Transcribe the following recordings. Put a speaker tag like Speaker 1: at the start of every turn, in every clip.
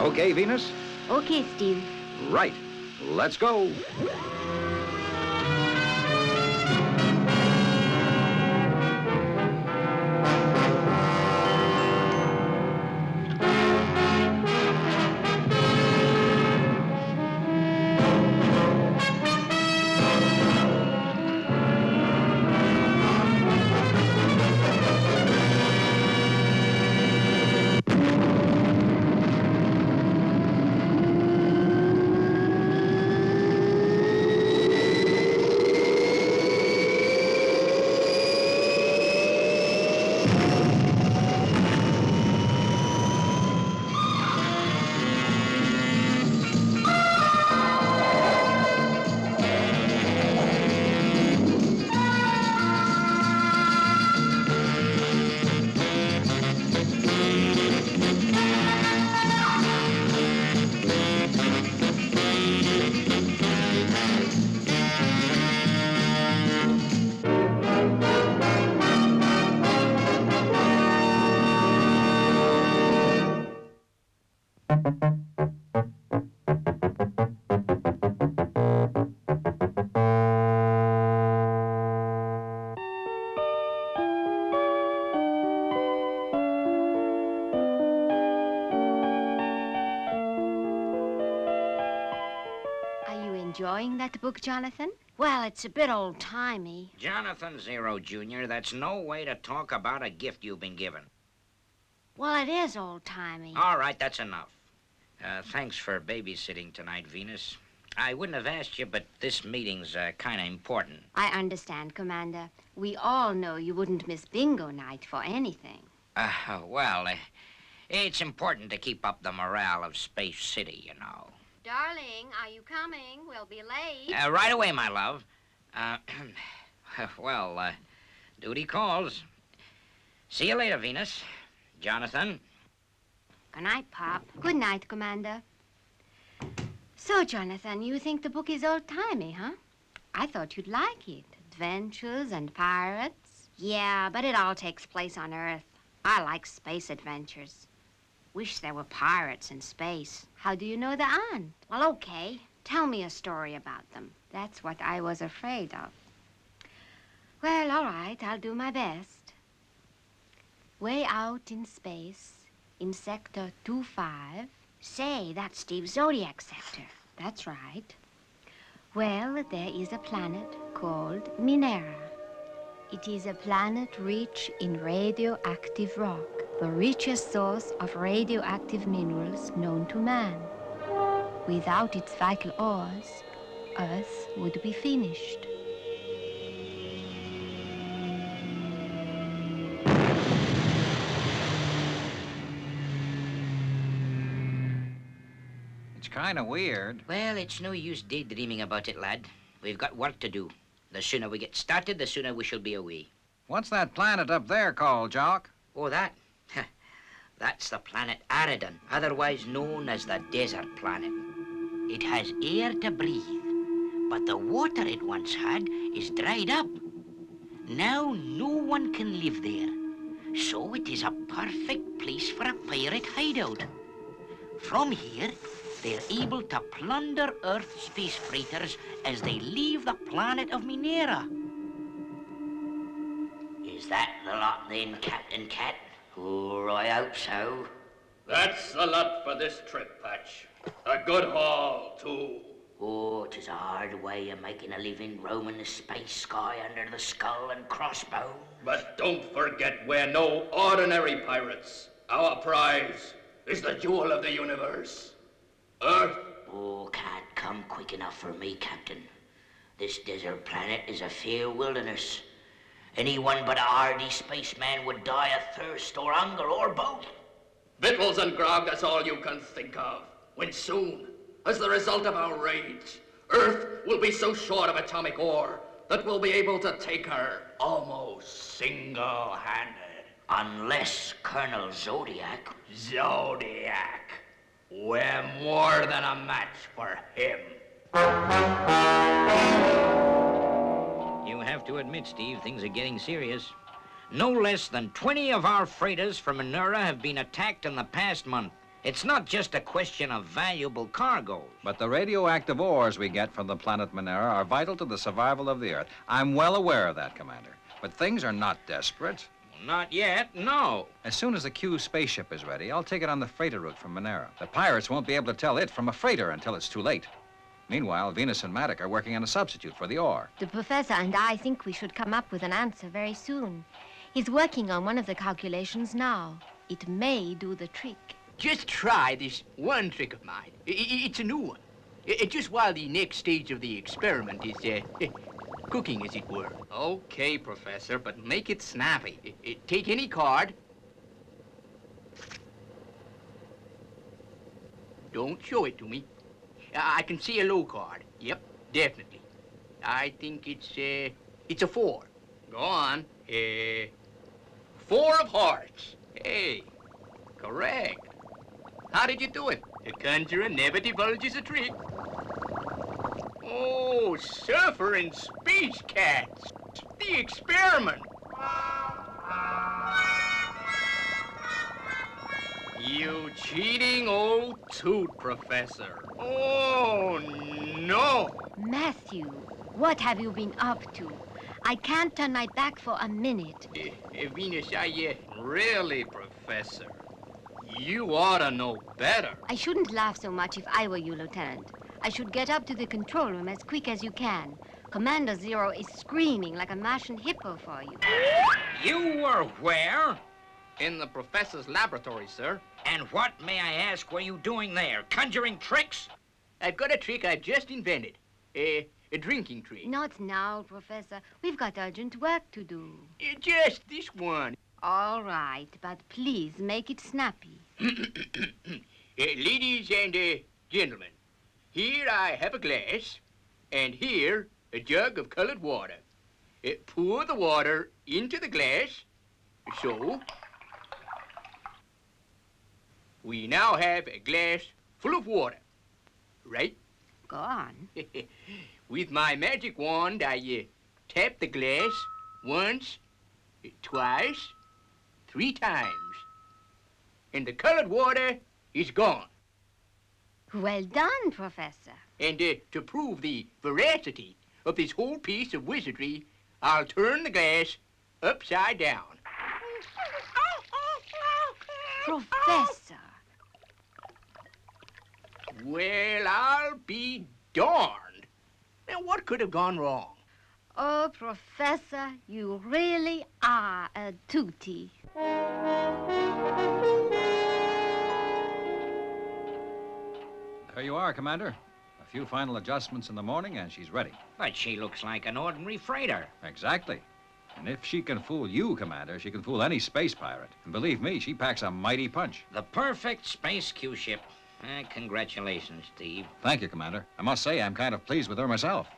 Speaker 1: Okay, Venus?
Speaker 2: Okay, Steve.
Speaker 1: Right. Let's go.
Speaker 2: Enjoying that book, Jonathan? Well, it's a bit old-timey.
Speaker 3: Jonathan Zero, Jr., that's no way to talk about a gift you've been given.
Speaker 2: Well, it is old-timey.
Speaker 3: All right, that's enough. Thanks for babysitting tonight, Venus. I wouldn't have asked you, but this meeting's kind of important.
Speaker 2: I understand, Commander. We all know you wouldn't miss bingo night for anything.
Speaker 3: It's important to keep up the morale of Space City, you know.
Speaker 2: Darling, are you coming? We'll be late.
Speaker 3: Right away, my love. Duty calls. See you later, Venus. Jonathan.
Speaker 2: Good night, Pop. Good night, Commander. So, Jonathan, you think the book is old-timey, huh? I thought you'd like it. Adventures and pirates. Yeah, but it all takes place on Earth. I like space adventures. Wish there were pirates in space. How do you know there aren't? Well, okay. Tell me a story about them. That's what I was afraid of. Well, all right, I'll do my best. Way out in space, in Sector 25. Say, that's Steve's Zodiac sector. That's right. Well, there is a planet called Minera. It is a planet rich in radioactive rock, the richest source of radioactive minerals known to man. Without its vital ores, Earth would be finished.
Speaker 1: It's kind of weird.
Speaker 3: Well, it's no use daydreaming about it, lad. We've got work to do. The sooner we get started, the sooner we shall be away.
Speaker 1: What's that planet up there called, Jock?
Speaker 3: Oh, that? That's the planet Aridan, otherwise known as the desert planet. It has air to breathe, but the water it once had is dried up. Now no one can live there, so it is a perfect place for a pirate hideout. From here, they're able to plunder Earth space freighters as they leave the planet of Minera. Is that the lot then, Captain Cat? Oh, I hope so.
Speaker 4: That's the lot for this trip, Patch. A good haul, too.
Speaker 3: Oh, 'tis a hard way of making a living roaming the space sky under the skull and crossbow.
Speaker 4: But don't forget we're no ordinary pirates. Our prize is the jewel of the universe. Earth.
Speaker 3: Oh, can't come quick enough for me, Captain. This desert planet is a fair wilderness. Anyone but a hardy spaceman would die of thirst or hunger or both.
Speaker 4: Victuals and grog, that's all you can think of. When soon, as the result of our raids, Earth will be so short of atomic ore that we'll be able to take her almost single-handed.
Speaker 3: Unless Colonel Zodiac...
Speaker 4: Zodiac. We're more than a match for him.
Speaker 3: You have to admit, Steve, things are getting serious. No less than 20 of our freighters from Minera have been attacked in the past month. It's not just a question of valuable cargoes.
Speaker 1: But the radioactive ores we get from the planet Minera are vital to the survival of the Earth. I'm well aware of that, Commander. But things are not desperate.
Speaker 3: Not yet, no.
Speaker 1: As soon as the Q spaceship is ready, I'll take it on the freighter route from Minera. The pirates won't be able to tell it from a freighter until it's too late. Meanwhile, Venus and Maddox are working on a substitute for the ore.
Speaker 2: The professor and I think we should come up with an answer very soon. He's working on one of the calculations now. It may do the trick.
Speaker 5: Just try this one trick of mine. It's a new one. Just while the next stage of the experiment is cooking, as it were.
Speaker 6: Okay, Professor, but make it snappy.
Speaker 5: Take any card. Don't show it to me. I can see a low card. Yep, definitely. I think it's a 4.
Speaker 6: Go on.
Speaker 5: 4 of hearts.
Speaker 6: Hey, correct. How did you do it?
Speaker 5: The conjurer never divulges a trick. Oh, sulfur and space cats. The experiment.
Speaker 6: You cheating old toot, Professor.
Speaker 5: Oh, no.
Speaker 2: Matthew, what have you been up to? I can't turn my back for a minute.
Speaker 5: Venus,
Speaker 6: Really, Professor? You ought to know better.
Speaker 2: I shouldn't laugh so much if I were you, Lieutenant. I should get up to the control room as quick as you can. Commander Zero is screaming like a Martian hippo for you.
Speaker 3: You were where?
Speaker 6: In the Professor's laboratory, sir.
Speaker 3: And what, may I ask, were you doing there? Conjuring tricks?
Speaker 5: I've got a trick I've just invented. A drinking trick.
Speaker 2: Not now, Professor. We've got urgent work to do.
Speaker 5: Just this one.
Speaker 2: All right, but please make it snappy.
Speaker 5: Ladies and gentlemen, here I have a glass, and here a jug of colored water. Pour the water into the glass, so. We now have a glass full of water, right?
Speaker 2: Go on.
Speaker 5: With my magic wand, I tap the glass once, twice, 3 times. And the colored water is gone.
Speaker 2: Well done, Professor.
Speaker 5: And to prove the veracity of this whole piece of wizardry, I'll turn the glass upside down.
Speaker 2: Professor.
Speaker 5: Well, I'll be darned. Now, what could have gone wrong?
Speaker 2: Oh, Professor, you really are a tootie.
Speaker 1: There you are, Commander. A few final adjustments in the morning, and she's ready.
Speaker 3: But she looks like an ordinary freighter.
Speaker 1: Exactly. And if she can fool you, Commander, she can fool any space pirate. And believe me, she packs a mighty punch.
Speaker 3: The perfect space Q-ship. Congratulations, Steve.
Speaker 1: Thank you, Commander. I must say, I'm kind of pleased with her myself.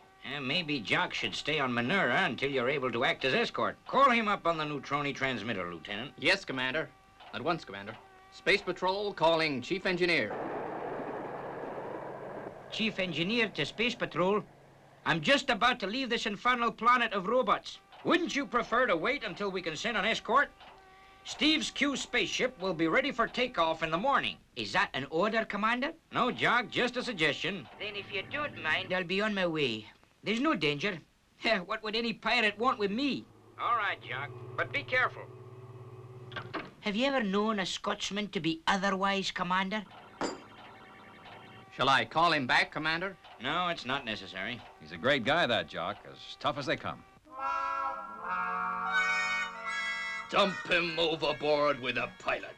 Speaker 3: Maybe Jock should stay on Minera until you're able to act as escort. Call him up on the neutroni transmitter, Lieutenant.
Speaker 6: Yes, Commander. At once, Commander. Space Patrol calling Chief Engineer.
Speaker 3: Chief Engineer to Space Patrol. I'm just about to leave this infernal planet of robots. Wouldn't you prefer to wait until we can send an escort? Steve's Q spaceship will be ready for takeoff in the morning. Is that an order, Commander? No, Jock, just a suggestion. Then if you don't mind, I'll be on my way. There's no danger. What would any pirate want with me? All right, Jock, but be careful. Have you ever known a Scotsman to be otherwise, Commander?
Speaker 6: Shall I call him back, Commander?
Speaker 3: No, it's not necessary.
Speaker 1: He's a great guy, that Jock. As tough as they come.
Speaker 4: Dump him overboard with a pilot.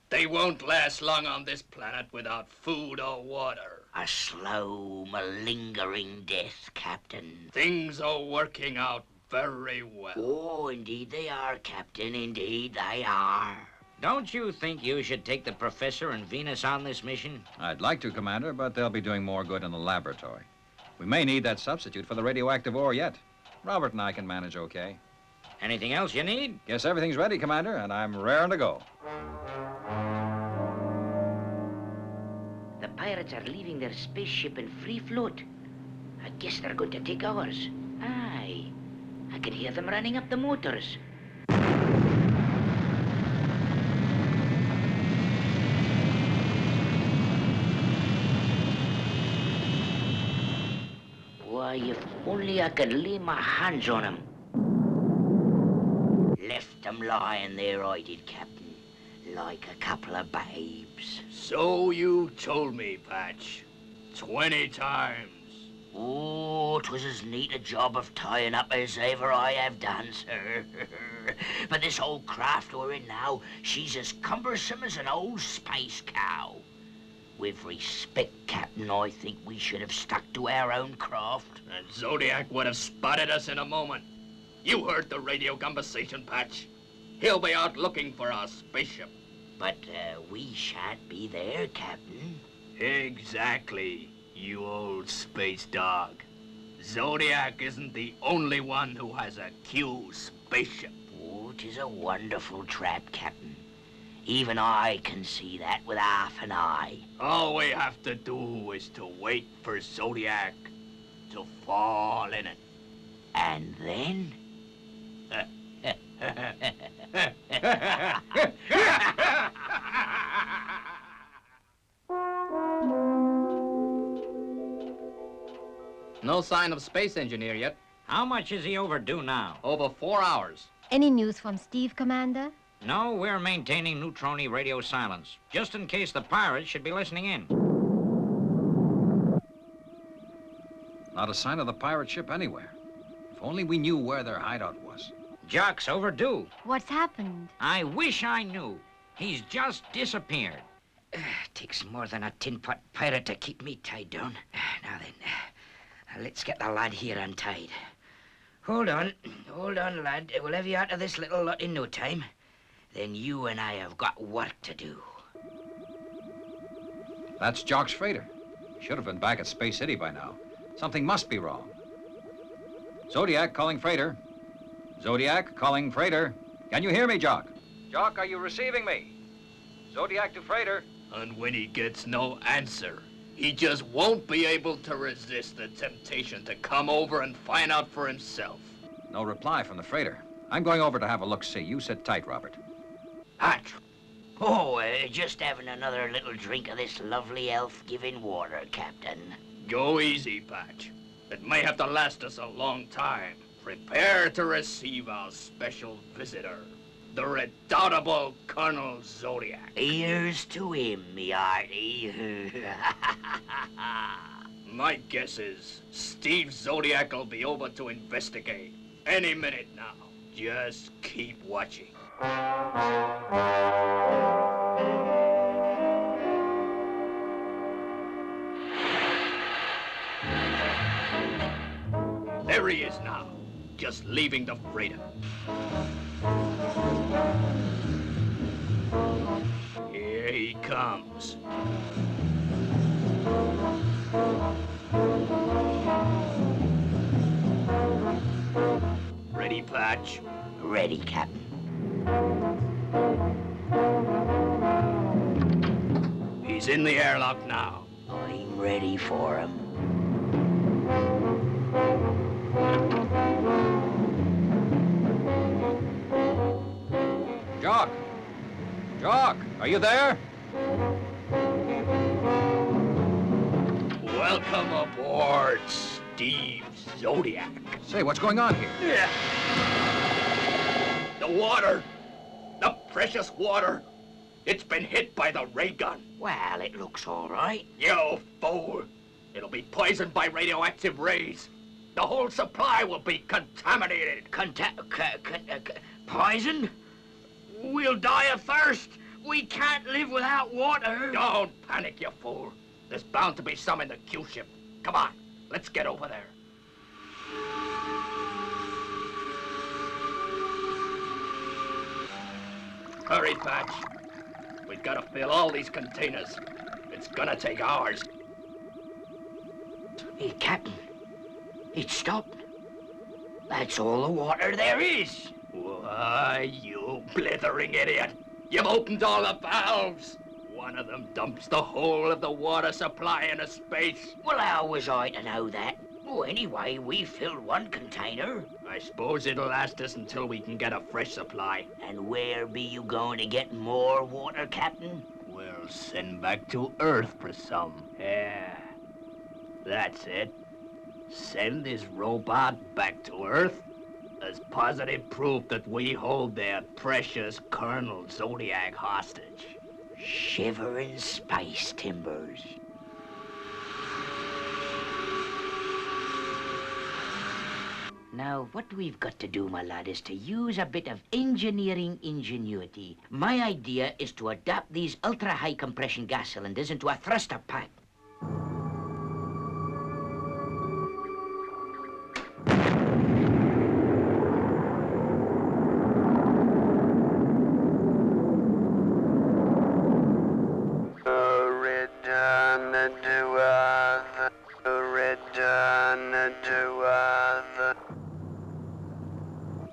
Speaker 4: They won't last long on this planet without food or water.
Speaker 3: A slow, malingering death, Captain.
Speaker 4: Things are working out very well.
Speaker 3: Oh, indeed they are, Captain. Indeed they are. Don't you think you should take the Professor and Venus on this mission?
Speaker 1: I'd like to, Commander, but they'll be doing more good in the laboratory. We may need that substitute for the radioactive ore yet. Robert and I can manage okay.
Speaker 3: Anything else you need?
Speaker 1: Guess everything's ready, Commander, and I'm raring to go.
Speaker 3: The pirates are leaving their spaceship in free float. I guess they're going to take ours. Aye. I can hear them running up the motors. Why, if only I could lay my hands on 'em. Left 'em lying there, I did, Captain, like a couple of babes.
Speaker 6: So you told me, Patch. 20 times.
Speaker 3: Oh, 'twas as neat a job of tying up as ever I have done, sir. But this old craft we're in now, she's as cumbersome as an old space cow. With respect, Captain, I think we should have stuck to our own craft.
Speaker 6: And Zodiac would have spotted us in a moment. You heard the radio conversation, Patch. He'll be out looking for our spaceship.
Speaker 3: But we shan't be there, Captain.
Speaker 6: Exactly, you old space dog. Zodiac isn't the only one who has a Q spaceship.
Speaker 3: Oh, 'tis a wonderful trap, Captain. Even I can see that with half an eye.
Speaker 6: All we have to do is to wait for Zodiac to fall in it.
Speaker 3: And then?
Speaker 6: No sign of space engineer yet.
Speaker 7: How much is he overdue now?
Speaker 6: Over 4 hours.
Speaker 2: Any news from Steve, Commander?
Speaker 7: No, we're maintaining neutroni radio silence, just in case the pirates should be listening in.
Speaker 1: Not a sign of the pirate ship anywhere. If only we knew where their hideout was.
Speaker 7: Jock's overdue.
Speaker 2: What's happened?
Speaker 7: I wish I knew. He's just disappeared.
Speaker 3: Takes more than a tin-pot pirate to keep me tied down. Now then, let's get the lad here untied. Hold on, lad. We'll have you out of this little lot in no time. Then you and I have got work to do.
Speaker 1: That's Jock's freighter. Should have been back at Space City by now. Something must be wrong. Zodiac calling freighter. Zodiac calling freighter. Can you hear me, Jock? Jock, are you receiving me? Zodiac to freighter.
Speaker 6: And when he gets no answer, he just won't be able to resist the temptation to come over and find out for himself.
Speaker 1: No reply from the freighter. I'm going over to have a look-see. You sit tight, Robert.
Speaker 3: Patch. Oh, just having another little drink of this lovely health-giving water, Captain.
Speaker 6: Go easy, Patch. It may have to last us a long time. Prepare to receive our special visitor, the redoubtable Colonel Zodiac.
Speaker 3: Here's to him, me hearty.
Speaker 6: My guess is Steve Zodiac will be over to investigate any minute now. Just keep watching. There he is now, just leaving the freighter. Here he comes. Ready, Patch?
Speaker 3: Ready, Captain.
Speaker 6: He's in the airlock now.
Speaker 3: I'm ready for him.
Speaker 1: Jock! Jock, are you there?
Speaker 6: Welcome aboard, Steve Zodiac.
Speaker 1: Say, what's going on here?
Speaker 6: The water! The precious water! It's been hit by the ray gun.
Speaker 3: Well, it looks all right.
Speaker 6: You fool! It'll be poisoned by radioactive rays. The whole supply will be contaminated.
Speaker 3: Poisoned? We'll die of thirst. We can't live without water.
Speaker 6: Don't panic, you fool. There's bound to be some in the Q ship. Come on, let's get over there. Hurry, Patch. We've got to fill all these containers. It's gonna take hours.
Speaker 3: Hey, Captain. It stopped. That's all the water there is.
Speaker 6: Why, you blithering idiot. You've opened all the valves. One of them dumps the whole of the water supply into space.
Speaker 3: Well, how was I to know that? Oh, anyway, we filled one container.
Speaker 6: I suppose it'll last us until we can get a fresh supply.
Speaker 3: And where be you going to get more water, Captain?
Speaker 6: We'll send back to Earth for some. Yeah, that's it. Send this robot back to Earth as positive proof that we hold their precious Colonel Zodiac hostage.
Speaker 3: Shivering space timbers. Now, what we've got to do, my lad, is to use a bit of engineering ingenuity. My idea is to adapt these ultra-high compression gas cylinders into a thruster pipe.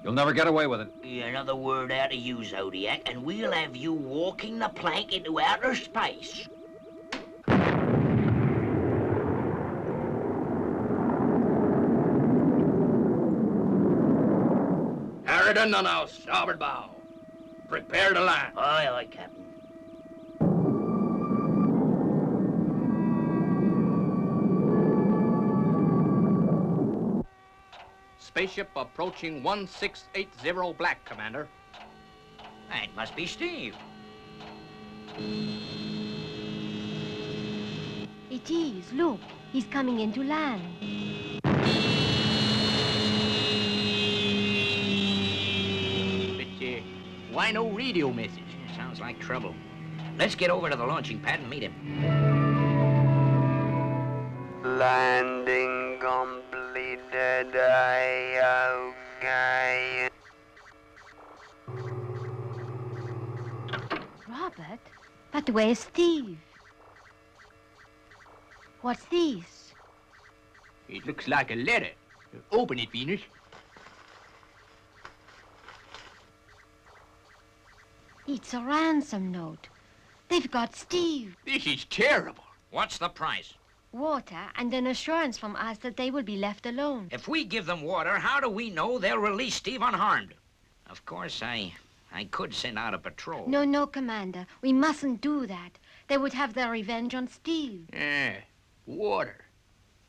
Speaker 1: You'll never get away with it.
Speaker 3: Another word out of you, Zodiac, and we'll have you walking the plank into outer space.
Speaker 6: Aridan on our starboard bow. Prepare to land.
Speaker 3: Aye, aye, Captain.
Speaker 5: Spaceship approaching 1680 black, Commander.
Speaker 7: That must be Steve.
Speaker 2: It is. Look, he's coming in to land.
Speaker 5: But, why no radio message?
Speaker 7: Sounds like trouble. Let's get over to the launching pad and meet him.
Speaker 8: Landing completed, okay.
Speaker 2: Robert? But where's Steve? What's this?
Speaker 5: It looks like a letter. Open it, Venus.
Speaker 2: It's a ransom note. They've got Steve.
Speaker 5: This is terrible.
Speaker 7: What's the price?
Speaker 2: Water and an assurance from us that they will be left alone.
Speaker 7: If we give them water, how do we know they'll release Steve unharmed? Of course, I could send out a patrol.
Speaker 2: No, no, Commander. We mustn't do that. They would have their revenge on Steve.
Speaker 5: Water.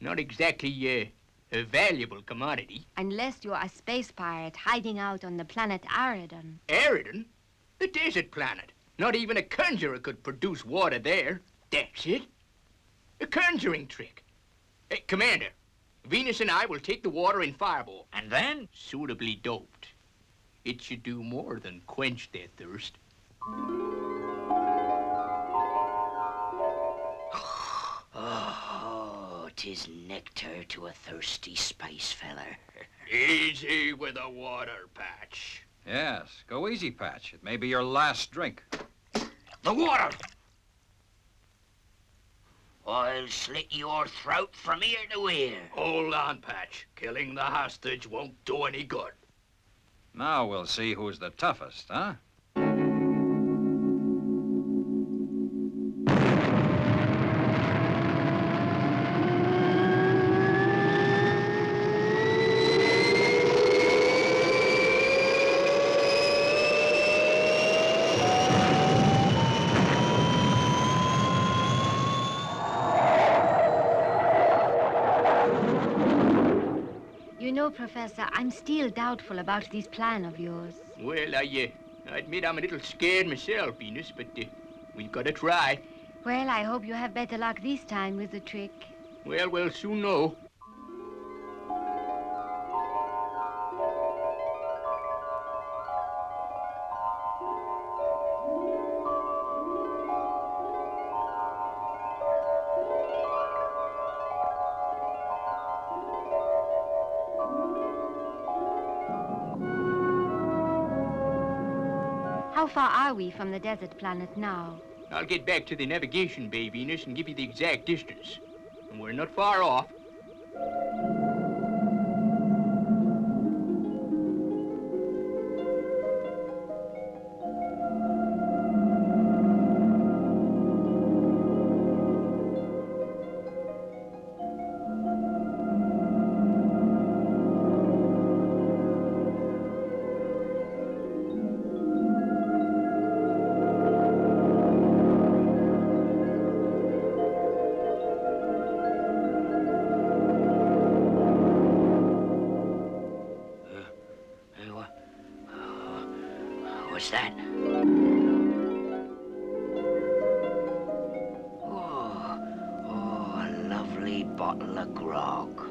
Speaker 5: Not exactly, a valuable commodity.
Speaker 2: Unless you're a space pirate hiding out on the planet Aridan.
Speaker 5: Aridan? The desert planet. Not even a conjurer could produce water there. That's it. A conjuring trick. Hey, Commander, Venus and I will take the water in Fireball.
Speaker 7: And then?
Speaker 5: Suitably doped. It should do more than quench their thirst.
Speaker 3: Oh, 'tis nectar to a thirsty space feller.
Speaker 6: Easy with the water, Patch.
Speaker 1: Yes, go easy, Patch. It may be your last drink.
Speaker 3: The water! I'll slit your throat from ear to ear.
Speaker 6: Hold on, Patch. Killing the hostage won't do any good.
Speaker 1: Now we'll see who's the toughest, huh?
Speaker 2: You know, Professor, I'm still doubtful about this plan of yours.
Speaker 5: Well, I admit I'm a little scared myself, Venus, but we've got to try.
Speaker 2: Well, I hope you have better luck this time with the trick.
Speaker 5: Well, we'll soon know.
Speaker 2: How far are we from the desert planet now?
Speaker 5: I'll get back to the navigation bay, Venus, and give you the exact distance. And we're not far off.
Speaker 3: was that? Oh, a lovely bottle of grog.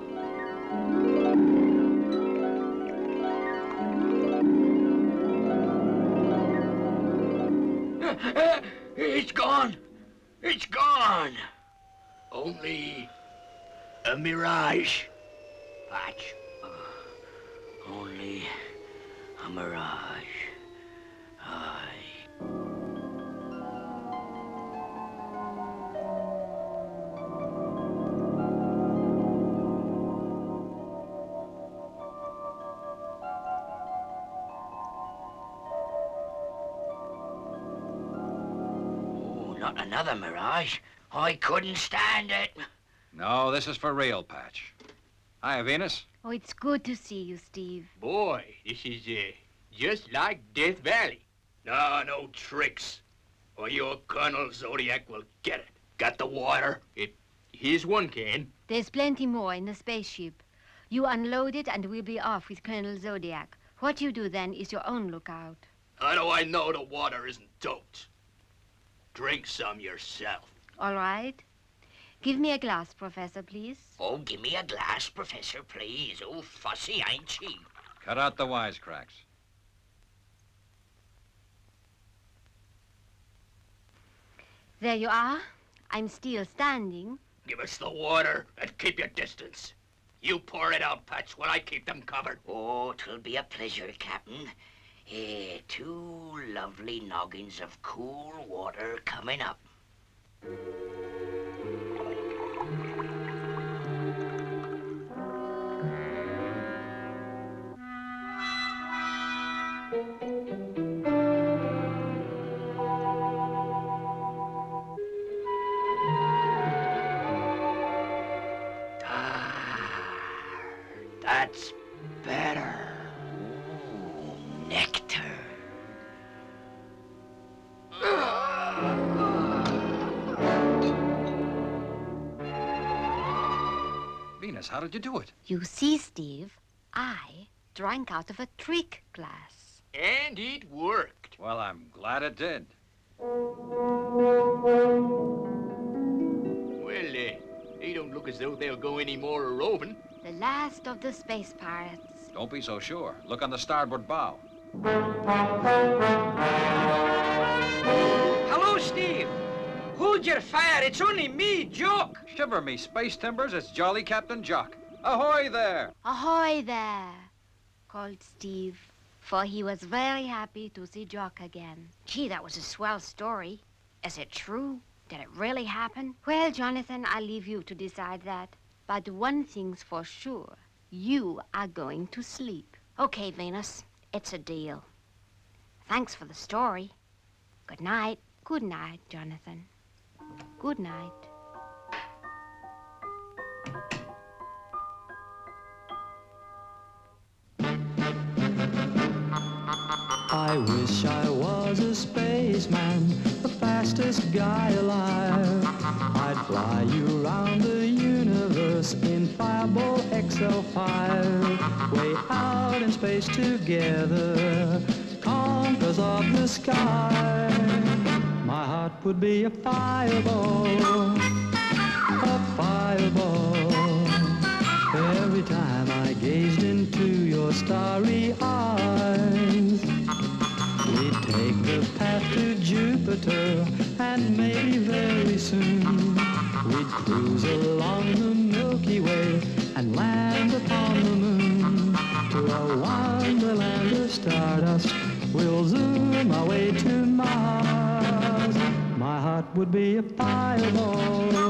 Speaker 3: It's gone! It's gone!
Speaker 6: Only a mirage.
Speaker 3: Patch. Only a mirage. Aye. Oh, not another mirage. I couldn't stand it.
Speaker 1: No, this is for real, Patch. Hi, Venus.
Speaker 2: Oh, it's good to see you, Steve.
Speaker 5: Boy, this is just like Death Valley.
Speaker 6: No tricks. Or your Colonel Zodiac will get it. Got the water?
Speaker 5: Here's one can.
Speaker 2: There's plenty more in the spaceship. You unload it and we'll be off with Colonel Zodiac. What you do then is your own lookout.
Speaker 6: How do I know the water isn't doped? Drink some yourself.
Speaker 2: All right? Give me a glass, Professor, please.
Speaker 3: Oh, give me a glass, Professor, please. Oh, fussy, ain't she?
Speaker 1: Cut out the wisecracks.
Speaker 2: There you are. I'm still standing.
Speaker 6: Give us the water and keep your distance. You pour it out, Patch, while I keep them covered.
Speaker 3: Oh, 'twill be a pleasure, Captain. Two lovely noggins of cool water coming up.
Speaker 6: That's better.
Speaker 3: Ooh, nectar.
Speaker 1: Venus, how did you do it?
Speaker 2: You see, Steve, I drank out of a trick glass.
Speaker 5: And it worked.
Speaker 1: Well, I'm glad it did.
Speaker 5: Well, they don't look as though they'll go any more roving.
Speaker 2: The last of the space pirates.
Speaker 1: Don't be so sure. Look on the starboard bow.
Speaker 7: Hello, Steve. Hold your fire. It's only me, Jock.
Speaker 1: Shiver me space timbers, it's jolly Captain Jock. Ahoy there!
Speaker 2: Ahoy there, called Steve, for he was very happy to see Jock again. Gee, that was a swell story. Is it true? Did it really happen? Well, Jonathan, I'll leave you to decide that. But one thing's for sure. You are going to sleep. Okay, Venus, it's a deal. Thanks for the story. Good night. Good night, Jonathan. Good night.
Speaker 9: I wish I was a spaceman, the fastest guy alive. I'd fly you around the universe in Fireball XL5. Way out in space together, conquerors of the sky. My heart would be a fireball, a fireball. Every time I gazed into your starry eyes, we'd take the path to Jupiter, and maybe very soon we'd cruise along the Milky Way and land upon the moon. To a wonderland of stardust, we'll zoom our way to Mars. My heart would be a fireball,